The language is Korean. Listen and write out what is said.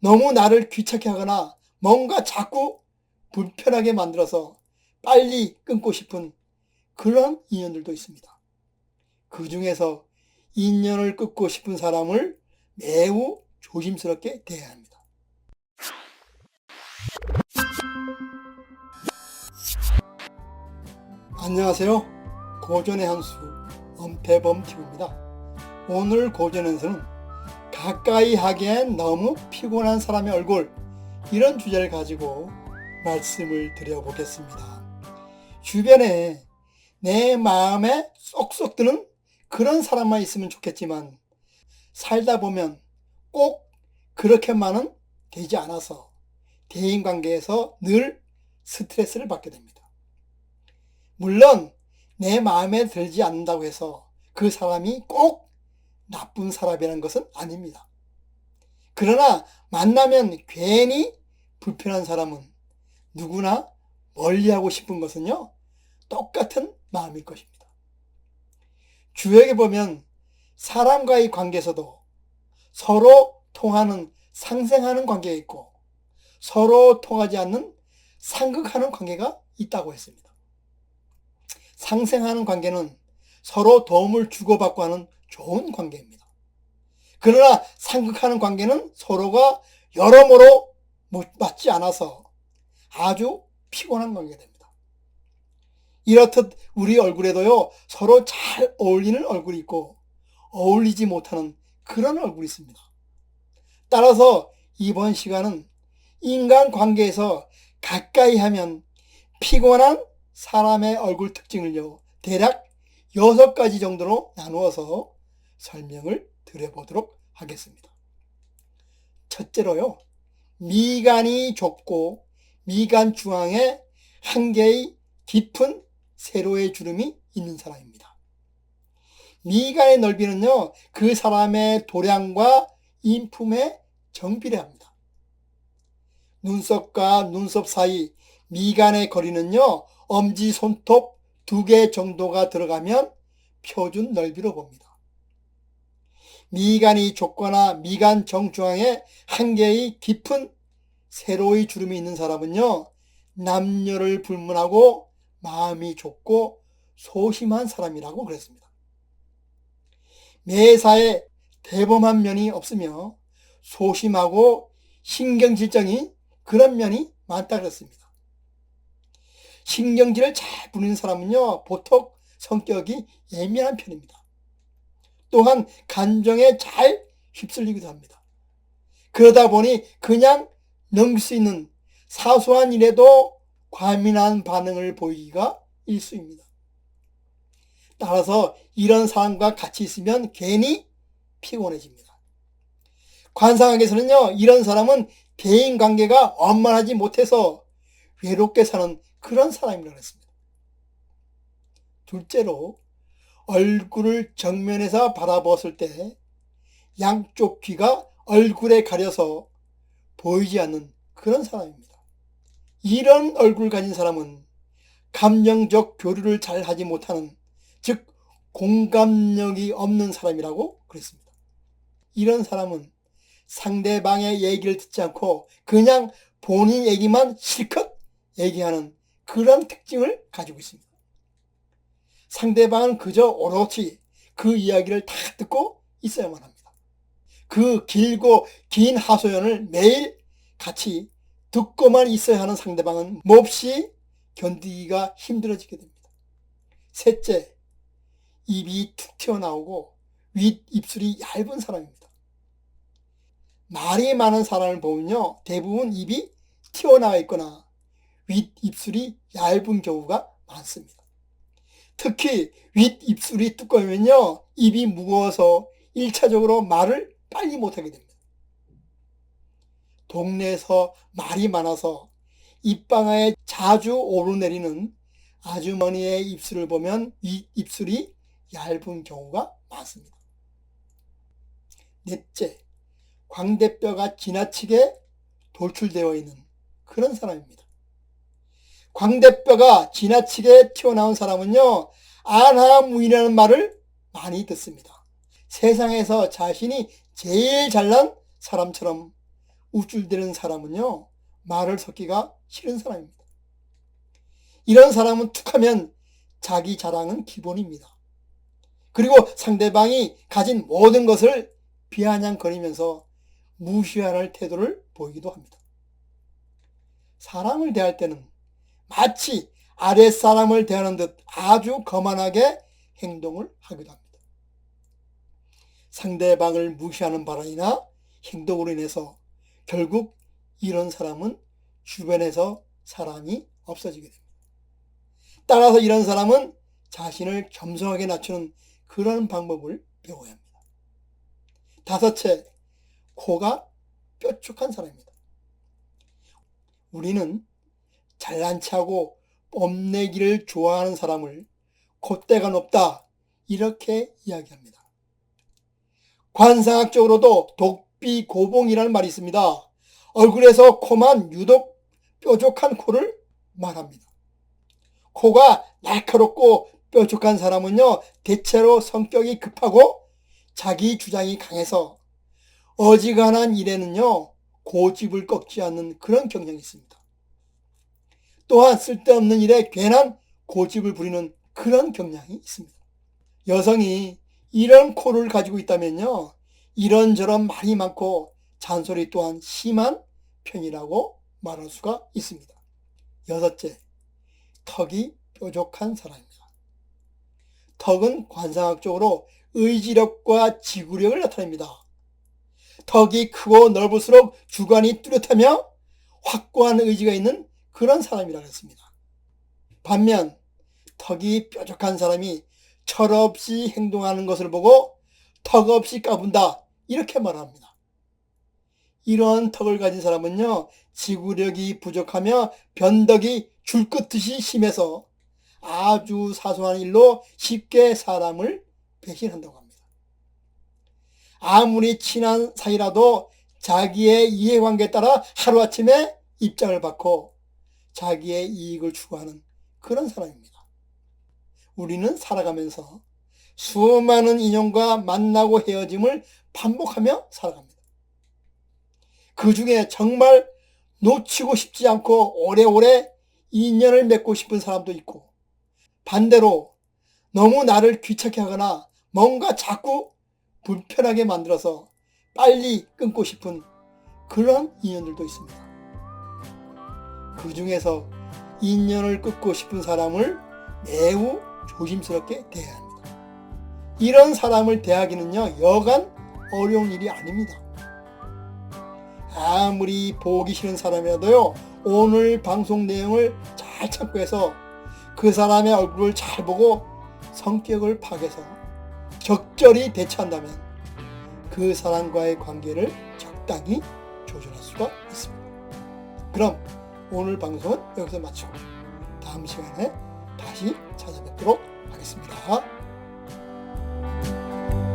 너무 나를 귀찮게 하거나 뭔가 자꾸 불편하게 만들어서 빨리 끊고 싶은 그런 인연들도 있습니다. 그 중에서 인연을 끊고 싶은 사람을 매우 조심스럽게 대해야 합니다. 안녕하세요. 고전의 한수 엄태범TV입니다. 오늘 고전에서는 가까이 하기엔 너무 피곤한 사람의 얼굴, 이런 주제를 가지고 말씀을 드려보겠습니다. 주변에 내 마음에 쏙쏙 드는 그런 사람만 있으면 좋겠지만 살다 보면 꼭 그렇게만은 되지 않아서 대인관계에서 늘 스트레스를 받게 됩니다. 물론 내 마음에 들지 않는다고 해서 그 사람이 꼭 나쁜 사람이라는 것은 아닙니다. 그러나 만나면 괜히 불편한 사람은 누구나 멀리하고 싶은 것은요, 똑같은 마음일 것입니다. 주역에 보면 사람과의 관계에서도 서로 통하는 상생하는 관계가 있고 서로 통하지 않는 상극하는 관계가 있다고 했습니다. 상생하는 관계는 서로 도움을 주고받고 하는 좋은 관계입니다. 그러나 상극하는 관계는 서로가 여러모로 맞지 않아서 아주 피곤한 관계가 됩니다. 이렇듯 우리 얼굴에도요, 서로 잘 어울리는 얼굴이 있고 어울리지 못하는 그런 얼굴이 있습니다. 따라서 이번 시간은 인간 관계에서 가까이 하면 피곤한 사람의 얼굴 특징을요, 대략 6가지 정도로 나누어서 설명을 드려보도록 하겠습니다. 첫째로요, 미간이 좁고 미간 중앙에 한 개의 깊은 세로의 주름이 있는 사람입니다. 미간의 넓이는요, 그 사람의 도량과 인품에 정비례합니다. 눈썹과 눈썹 사이 미간의 거리는요, 엄지 손톱 2개 정도가 들어가면 표준 넓이로 봅니다. 미간이 좁거나 미간 정중앙에 한 개의 깊은 세로의 주름이 있는 사람은요, 남녀를 불문하고 마음이 좁고 소심한 사람이라고 그랬습니다. 매사에 대범한 면이 없으며 소심하고 신경질적인 그런 면이 많다 그랬습니다. 신경질을 잘 부리는 사람은요, 보통 성격이 예민한 편입니다. 또한 감정에 잘 휩쓸리기도 합니다. 그러다 보니 그냥 넘길 수 있는 사소한 일에도 과민한 반응을 보이기가 일쑤입니다. 따라서 이런 사람과 같이 있으면 괜히 피곤해집니다. 관상학에서는요, 이런 사람은 대인관계가 원만하지 못해서 외롭게 사는 그런 사람이라고 했습니다. 둘째로, 얼굴을 정면에서 바라봤을 때 양쪽 귀가 얼굴에 가려서 보이지 않는 그런 사람입니다. 이런 얼굴 가진 사람은 감정적 교류를 잘 하지 못하는, 즉 공감력이 없는 사람이라고 그랬습니다. 이런 사람은 상대방의 얘기를 듣지 않고 그냥 본인 얘기만 실컷 얘기하는 그런 특징을 가지고 있습니다. 상대방은 그저 오롯이 그 이야기를 다 듣고 있어야만 합니다. 그 길고 긴 하소연을 매일 같이 듣고만 있어야 하는 상대방은 몹시 견디기가 힘들어지게 됩니다. 셋째, 입이 툭 튀어나오고 윗입술이 얇은 사람입니다. 말이 많은 사람을 보면요, 대부분 입이 튀어나와 있거나 윗입술이 얇은 경우가 많습니다. 특히 윗입술이 두꺼우면요, 입이 무거워서 1차적으로 말을 빨리 못하게 됩니다. 동네에서 말이 많아서 입방아에 자주 오르내리는 아주머니의 입술을 보면 윗입술이 얇은 경우가 많습니다. 넷째, 광대뼈가 지나치게 돌출되어 있는 그런 사람입니다. 광대뼈가 지나치게 튀어나온 사람은요, 안하무인이라는 말을 많이 듣습니다. 세상에서 자신이 제일 잘난 사람처럼 우쭐대는 사람은요, 말을 섞기가 싫은 사람입니다. 이런 사람은 툭하면 자기 자랑은 기본입니다. 그리고 상대방이 가진 모든 것을 비아냥거리면서 무시하는 태도를 보이기도 합니다. 사람을 대할 때는 마치 아랫사람을 대하는 듯 아주 거만하게 행동을 하기도 합니다. 상대방을 무시하는 발언이나 행동으로 인해서 결국 이런 사람은 주변에서 사람이 없어지게 됩니다. 따라서 이런 사람은 자신을 겸손하게 낮추는 그런 방법을 배워야 합니다. 다섯째, 코가 뾰족한 사람입니다. 우리는 잘난 체하고 뽐내기를 좋아하는 사람을 콧대가 높다 이렇게 이야기합니다. 관상학적으로도 독비고봉이라는 말이 있습니다. 얼굴에서 코만 유독 뾰족한 코를 말합니다. 코가 날카롭고 뾰족한 사람은요, 대체로 성격이 급하고 자기 주장이 강해서 어지간한 일에는요, 고집을 꺾지 않는 그런 경향이 있습니다. 또한 쓸데없는 일에 괜한 고집을 부리는 그런 경향이 있습니다. 여성이 이런 코를 가지고 있다면요, 이런저런 말이 많고 잔소리 또한 심한 편이라고 말할 수가 있습니다. 여섯째, 턱이 뾰족한 사람입니다. 턱은 관상학적으로 의지력과 지구력을 나타냅니다. 턱이 크고 넓을수록 주관이 뚜렷하며 확고한 의지가 있는 그런 사람이라고 했습니다. 반면 턱이 뾰족한 사람이 철없이 행동하는 것을 보고 턱 없이 까분다 이렇게 말합니다. 이런 턱을 가진 사람은요, 지구력이 부족하며 변덕이 줄긋듯이 심해서 아주 사소한 일로 쉽게 사람을 배신한다고 합니다. 아무리 친한 사이라도 자기의 이해관계에 따라 하루아침에 입장을 바꿔 자기의 이익을 추구하는 그런 사람입니다. 우리는 살아가면서 수많은 인연과 만나고 헤어짐을 반복하며 살아갑니다. 그 중에 정말 놓치고 싶지 않고 오래오래 인연을 맺고 싶은 사람도 있고, 반대로 너무 나를 귀찮게 하거나 뭔가 자꾸 불편하게 만들어서 빨리 끊고 싶은 그런 인연들도 있습니다. 그 중에서 인연을 끊고 싶은 사람을 매우 조심스럽게 대해야 합니다. 이런 사람을 대하기는요, 여간 어려운 일이 아닙니다. 아무리 보기 싫은 사람이라도요, 오늘 방송 내용을 잘 참고해서 그 사람의 얼굴을 잘 보고 성격을 파악해서 적절히 대처한다면 그 사람과의 관계를 적당히 조절할 수가 있습니다. 그럼 오늘 방송은 여기서 마치고 다음 시간에 다시 찾아뵙도록 하겠습니다.